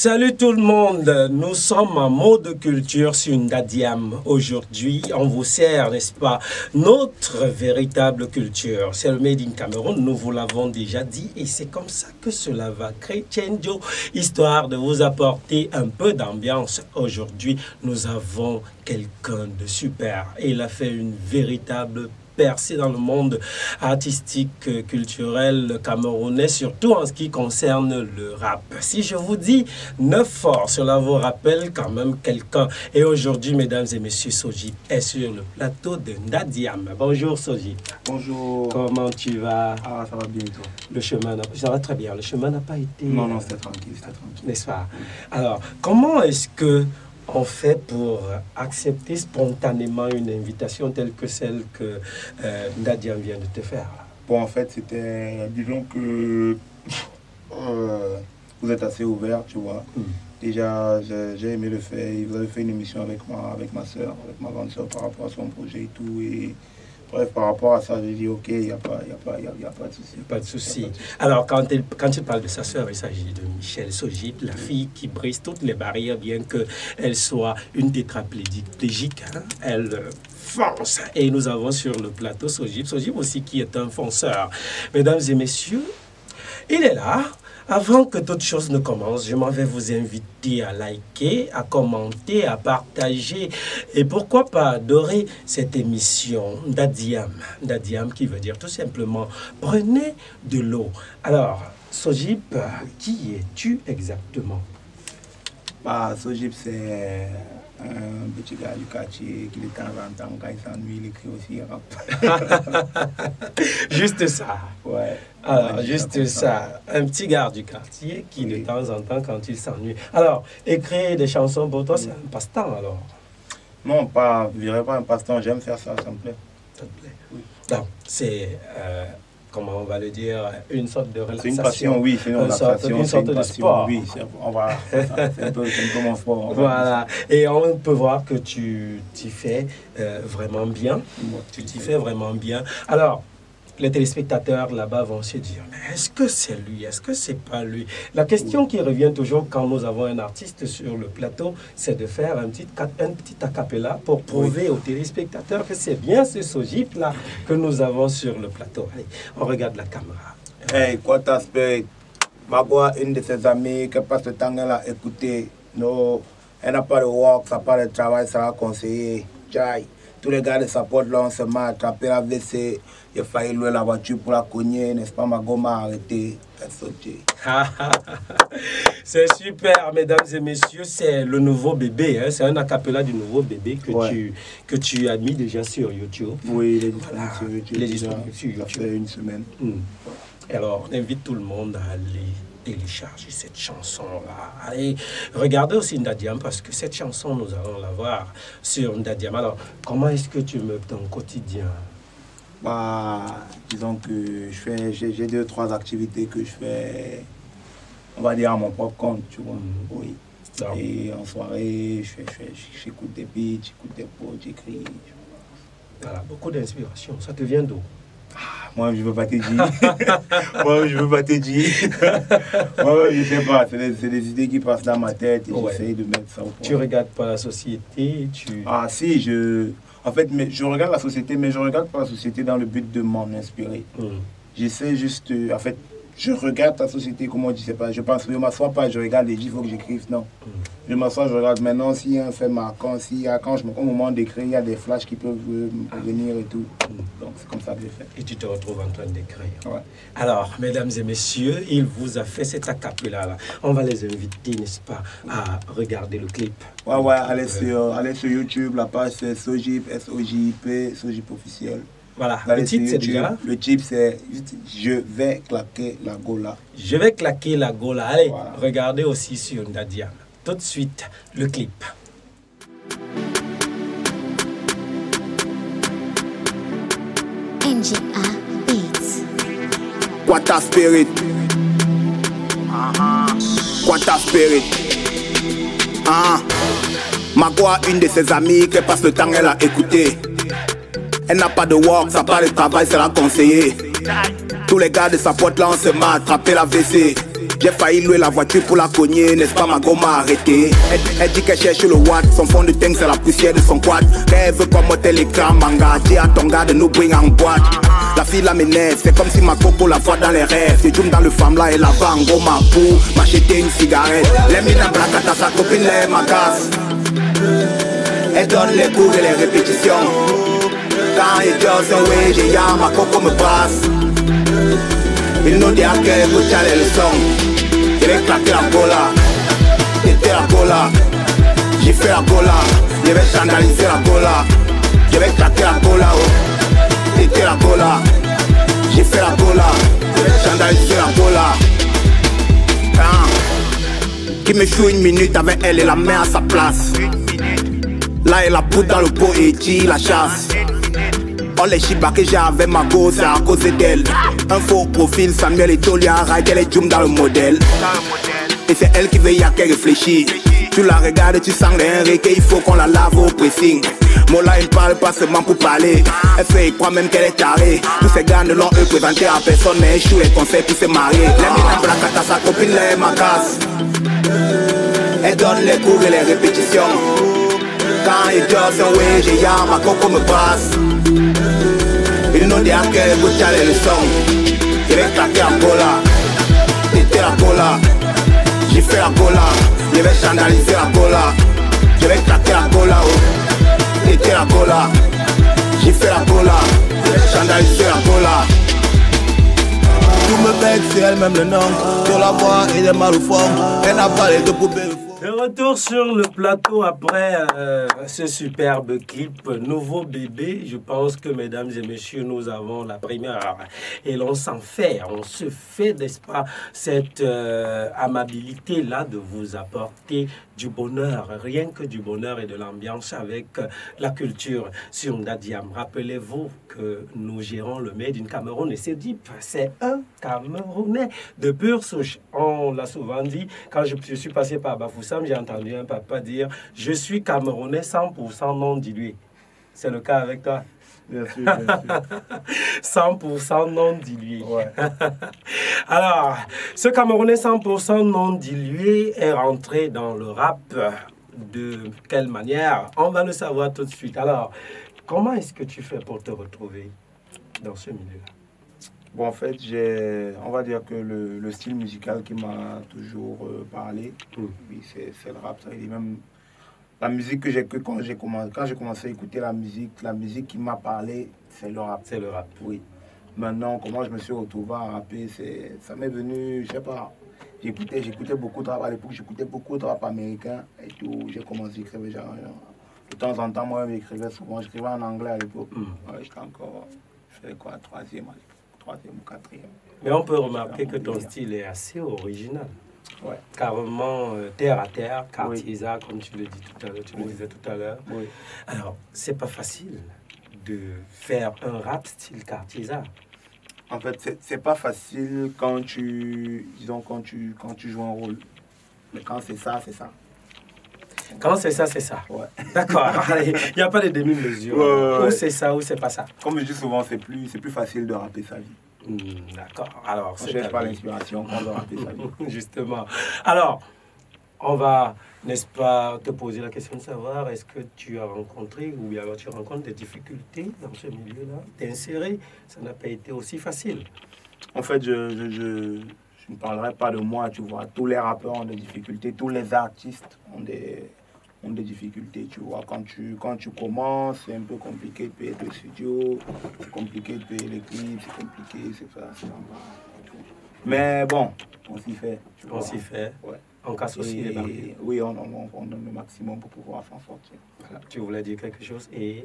Salut tout le monde, nous sommes en mode culture sur Ndadiam. Aujourd'hui, on vous sert, n'est-ce pas, notre véritable culture. C'est le Made in Cameroun, nous vous l'avons déjà dit, et c'est comme ça que cela va créer Chenjo, histoire de vous apporter un peu d'ambiance. Aujourd'hui, nous avons quelqu'un de super. Il a fait une véritable percé dans le monde artistique, culturel camerounais, surtout en ce qui concerne le rap. Si je vous dis 9 forts, cela vous rappelle quand même quelqu'un. Et aujourd'hui, mesdames et messieurs, Sojip est sur le plateau de Ndadiam. Bonjour Sojip. Bonjour. Comment tu vas? Ah, ça va bien et toi? Le chemin, ça va très bien. Le chemin n'a pas été... Non, non, c'était tranquille, n'est-ce pas? Alors, comment est-ce que on fait pour accepter spontanément une invitation telle que celle que Ndadiam vient de te faire? Bon, en fait, c'était, disons que vous êtes assez ouvert, tu vois. Déjà, j'ai aimé le fait. Vous avez fait une émission avec ma soeur, avec ma grande soeur par rapport à son projet et tout. Et bref, par rapport à ça, j'ai dit ok, il n'y a pas de souci. Pas de souci. Alors, quand il parle de sa soeur, il s'agit de Michel Sojip, la fille qui brise toutes les barrières, bien qu'elle soit une tétraplégique. Hein? Elle fonce. Et nous avons sur le plateau Sojip aussi qui est un fonceur. Mesdames et messieurs, il est là. Avant que toute chose ne commence, je m'en vais vous inviter à liker, à commenter, à partager et pourquoi pas adorer cette émission Ndadiam. Ndadiam qui veut dire tout simplement prenez de l'eau. Alors, Sojip, qui es-tu exactement? Bah, Sojip, c'est un petit gars du quartier qui de temps en temps, quand il s'ennuie, il écrit aussi rap. Juste ça. Ouais. Alors, juste ça. Un petit gars du quartier qui, de temps en temps, quand il s'ennuie. Alors, écrire des chansons pour toi, c'est un passe-temps, alors? Non, je dirais pas un passe-temps. J'aime faire ça, ça me plaît. Ça te plaît? Oui. Donc, c'est, comment on va le dire, une sorte de relaxation. C'est une passion, oui, c'est une relaxation. Une sorte de sport. Oui, c'est un peu mon sport. Voilà. Et on peut voir que tu t'y fais vraiment bien. Tu t'y fais vraiment bien. Alors, les téléspectateurs là-bas vont se dire, mais est-ce que c'est lui? Est-ce que c'est pas lui? La question qui revient toujours quand nous avons un artiste sur le plateau, c'est de faire un petit acapella pour prouver aux téléspectateurs que c'est bien ce Sojip-là que nous avons sur le plateau. Allez, on regarde la caméra. Hey, Quanta Spirit, ma voix, une de ses amies qui passe le temps à écouter. Non, elle n'a pas de work, ça n'a pas de travail, ça va conseiller. Jai. Tous les gars de sa porte là, on se met à attraper la WC. Il a failli louer la voiture pour la cogner, n'est-ce pas? Ma gomme a arrêté. Elle sautait. C'est super, mesdames et messieurs. C'est le nouveau bébé. Hein? C'est un acapella du nouveau bébé que tu as mis déjà sur YouTube. Oui, il est disponible sur YouTube. Il est disponible sur YouTube. Ça fait une semaine. Alors, on invite tout le monde à aller télécharger cette chanson-là. Allez, regardez aussi Ndadiam parce que cette chanson, nous allons la voir sur Ndadiam. Alors, comment est-ce que tu meubles ton quotidien? Bah, disons que j'ai 2-3 activités que je fais, on va dire à mon propre compte, tu vois. Oui. Donc. Et en soirée, j'écoute des beats, j'écoute des potes, j'écris. Voilà, beaucoup d'inspiration. Ça te vient d'où? Moi, je ne veux pas te dire. Moi, je ne veux pas te dire. Moi, je ne sais pas. C'est des idées qui passent dans ma tête et j'essaie de mettre ça au point. Tu ne regardes pas la société? Ah si, en fait, je regarde la société, mais je ne regarde pas la société dans le but de m'en inspirer. J'essaie juste, en fait, je regarde la société, comment je ne sais pas. Je pense, je ne m'assois pas, je regarde les livres, il faut que j'écrive, non. Je m'assois, je regarde maintenant s'il y a un fait marquant, quand au moment d'écrire, il y a des flashs qui peuvent venir et tout. Donc c'est comme ça que j'ai fait. Et tu te retrouves en train d'écrire. Ouais. Alors, mesdames et messieurs, il vous a fait cet acapella-là. On va les inviter, n'est-ce pas, à regarder le clip. Ouais, allez sur YouTube, la page c'est Sojip, S-O-J-I-P, Sojip officiel. Voilà, le titre c'est déjà... Le titre c'est « Je vais claquer la gola ». Je vais claquer la gola. Allez, voilà. Regardez aussi sur Ndadiam. Tout de suite, le clip. NGA Beats. Quanta Spirit. Quanta Spirit. Magua, une de ses amies qui passe le temps, elle a écouté. Elle n'a pas de work, ça n'a pas de travail, c'est la conseiller. Tous les gars de sa pote là, on se met à attraper la WC. J'ai failli louer la voiture pour la cogner, n'est-ce pas ma gomme m'a arrêté. Elle dit qu'elle cherche le watt, son fond de tank c'est la poussière de son quad. Elle veut pas monter l'écran manga, dis à ton gars de nous bring en boîte. La fille là m'énerve, c'est comme si ma coco la voit dans les rêves. C'est Jum dans le femme là et la va en goma pour m'acheter une cigarette. Les mines en blacata, sa copine les m'agace. Elle donne les cours et les répétitions. Quand il dort son way, j'ai y'a ma coco me passe. Il nous dit à quel bout de le son. Je vais claquer la cola. C'était la cola. J'ai fait la cola. Je vais chandaliser la cola. Je vais claquer la cola. C'était la cola. J'ai fait la cola. Je vais chandaliser la cola. Qui me choue une minute avec elle et la met à sa place. Là elle la poudre dans le pot et dit la chasse. Oh les chibas que j'ai avec ma go, c'est à cause d'elle. Un faux profil, Samuel et Tolia, Raid, elle est Jum dans le modèle. Et c'est elle qui veut y'a qu'elle réfléchit. Tu la regardes, tu sens les requins, il faut qu'on la lave au pressing. Mola il parle pas seulement pour parler. Elle fait croire même qu'elle est tarée. Tous ces gars ne l'ont eux présenté à personne, mais elle choue les conseils pour se marier. Les minas blacata, sa copine les m'agace. Elle donne les cours et les répétitions. Quand il dort son way, j'ai y'a ma coco me passe. Il nous dit à quel bout de le son. Je vais claquer la cola. C'était la cola. J'ai fait la cola. Je vais chandaliser la cola. Je vais claquer la cola. C'était la cola. J'ai fait la cola. Je vais chandaliser la cola. Tout me bec, c'est elle-même le nom. Sur la voix, il est mal au fond. Elle n'a pas les deux poubelles. De retour sur le plateau après ce superbe clip Nouveau Bébé. Je pense que, mesdames et messieurs, nous avons la primeur et l'on s'en fait. On se fait, n'est-ce pas, cette amabilité-là de vous apporter du bonheur, rien que du bonheur et de l'ambiance avec la culture sur Ndadiam. Rappelez-vous que nous gérons le Made in Cameroun et c'est Deep, c'est un Camerounais de pure souche. On l'a souvent dit, quand je suis passé par Bafoussam, j'ai entendu un papa dire « Je suis Camerounais 100% non dilué ». C'est le cas avec toi? Bien sûr, bien sûr. 100% non dilué. Ouais. Alors, ce Camerounais 100% non dilué est rentré dans le rap. De quelle manière? On va le savoir tout de suite. Alors, comment est-ce que tu fais pour te retrouver dans ce milieu-là? Bon, en fait, on va dire que le style musical qui m'a toujours parlé, oui, c'est le rap. Ça veut dire même la musique que j'ai quand j'ai commencé à écouter la musique qui m'a parlé, c'est le rap. C'est le rap. Oui. Maintenant, comment je me suis retrouvé à rapper, ça m'est venu, je sais pas. J'écoutais beaucoup de rap à l'époque, j'écoutais beaucoup de rap américain et tout. J'ai commencé à écrire genre, de temps en temps, moi, j'écrivais souvent, j'écrivais en anglais à l'époque. Ouais, j'étais encore, je faisais quoi, troisième ou quatrième. Mais on peut remarquer que ton style est assez original. Ouais. Carrément terre à terre, Cartiza, comme tu le disais tout à l'heure. Oui. Alors, c'est pas facile de faire un rap style Cartiza. En fait, c'est pas facile quand tu joues un rôle. Mais quand c'est ça, c'est ça. Quand c'est ça, c'est ça. Ouais. D'accord. Il n'y a pas de demi-mesure. Ouais. Ou c'est ça, ou c'est pas ça. Comme je dis souvent, c'est plus facile de rapper sa vie. D'accord. Alors, on ne cherche pas l'inspiration quand on doit rapper sa vie. Justement. Alors, on va, n'est-ce pas, te poser la question de savoir est-ce que tu as rencontré ou bien alors tu rencontres des difficultés dans ce milieu-là? T'insérer, ça n'a pas été aussi facile. En fait, je ne parlerai pas de moi, tu vois. Tous les rappeurs ont des difficultés, tous les artistes ont des difficultés, tu vois. Quand tu commences, c'est un peu compliqué de payer le studio, c'est compliqué de payer les clips, c'est compliqué, c'est ça, c'est normal. Mais bon, on s'y fait. On s'y fait. Ouais. On casse aussi les barrières. Oui, on donne le maximum pour pouvoir s'en sortir. Voilà. Tu voulais dire quelque chose et...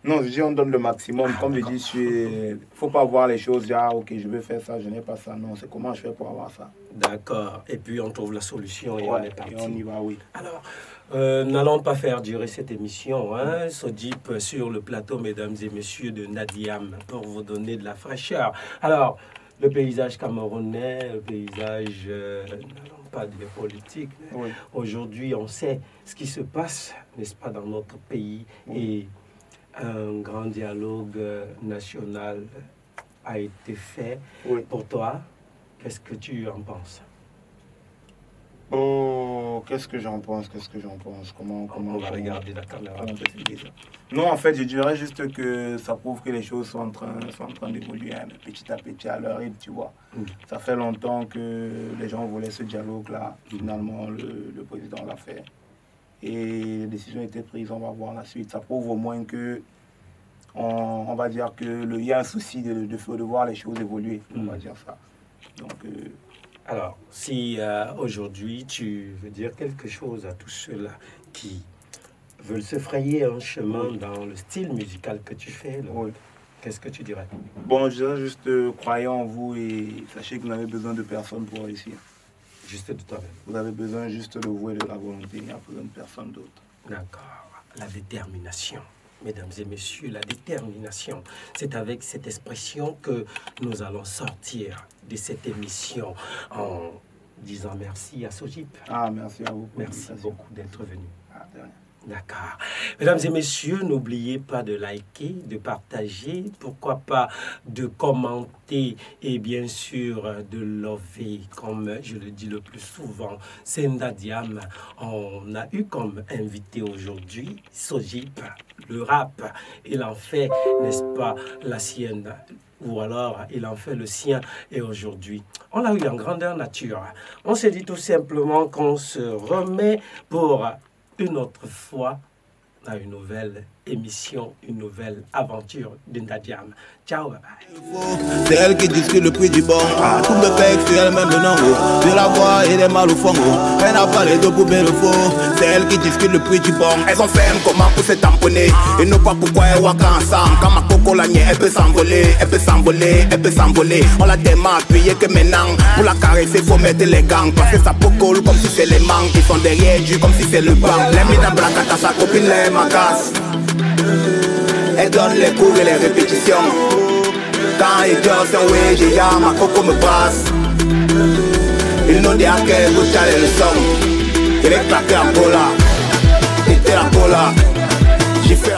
Non, je dis on donne le maximum. Comme je dis, il ne faut pas voir les choses, dire, ok, je veux faire ça, je n'ai pas ça. Non, c'est comment je fais pour avoir ça. D'accord. Et puis on trouve la solution et on est parti. Et on y va, oui. Alors, n'allons pas faire durer cette émission. Sodip sur le plateau, mesdames et messieurs, de Ndadiam, pour vous donner de la fraîcheur. Alors, le paysage camerounais, le paysage, n'allons pas dire politique. Oui. Aujourd'hui, on sait ce qui se passe, n'est-ce pas, dans notre pays. Oui. Et un grand dialogue national a été fait. Oui. Pour toi, qu'est-ce que tu en penses? Oh, qu'est-ce que j'en pense? Comment on va regarder la caméra. Non, en fait, je dirais juste que ça prouve que les choses sont en train d'évoluer petit à petit à leur rythme, tu vois. Ça fait longtemps que les gens voulaient ce dialogue-là. Finalement, le président l'a fait. Et les décisions étaient prises, on va voir la suite. Ça prouve au moins que, on va dire qu'il y a un souci de voir les choses évoluer, on va dire ça. Donc, alors, si aujourd'hui tu veux dire quelque chose à tous ceux-là qui veulent se frayer un chemin dans le style musical que tu fais, qu'est-ce que tu dirais? Bon, je dirais juste croyez en vous et sachez que vous n'avez besoin de personne pour réussir. Juste de toi-même. Vous avez besoin juste de vous et de la volonté, il n'y a besoin de personne d'autre. D'accord. La détermination. Mesdames et messieurs, la détermination, c'est avec cette expression que nous allons sortir de cette émission en disant merci à Sojip. Ah, merci à vous. Merci beaucoup d'être venu. Ah, de rien. D'accord. Mesdames et messieurs, n'oubliez pas de liker, de partager, pourquoi pas de commenter et bien sûr de lover, comme je le dis le plus souvent. Senda Diam, on a eu comme invité aujourd'hui Sojip, le rap. Il en fait, n'est-ce pas, la sienne, ou alors il en fait le sien. Et aujourd'hui, on l'a eu en grandeur nature. On s'est dit tout simplement qu'on se remet pour une autre fois à une nouvelle émission, une nouvelle aventure d'Enda Diam. Ciao, bye bye. C'est elle qui discute le prix du bon. Tout me fait que elle-même le nom. De la voix et des mal au fond. Elle n'a pas les deux poubelles de faux. C'est elle qui discute le prix du bon. Elles ont fait un comment pour se tamponner. Et non pas pourquoi elles walk ensemble. Quand ma coco la niée, elle peut s'envoler. Elle peut s'envoler, elle peut s'envoler. On l'a tellement appuyé que maintenant, pour la caresser, faut mettre les gants. Parce que ça peut coller comme si c'est les manques. Ils sont derrière du comme si c'est le banc. Les mis dans Blacata, sa copine les macasse. Elle donne les cours et les répétitions. Quand il dit c'est ouais, j'ai ya, ma coco me passe. Ils n'ont dit à quel bout de le son. Il est claqué en cola. C'était la cola. J'ai fait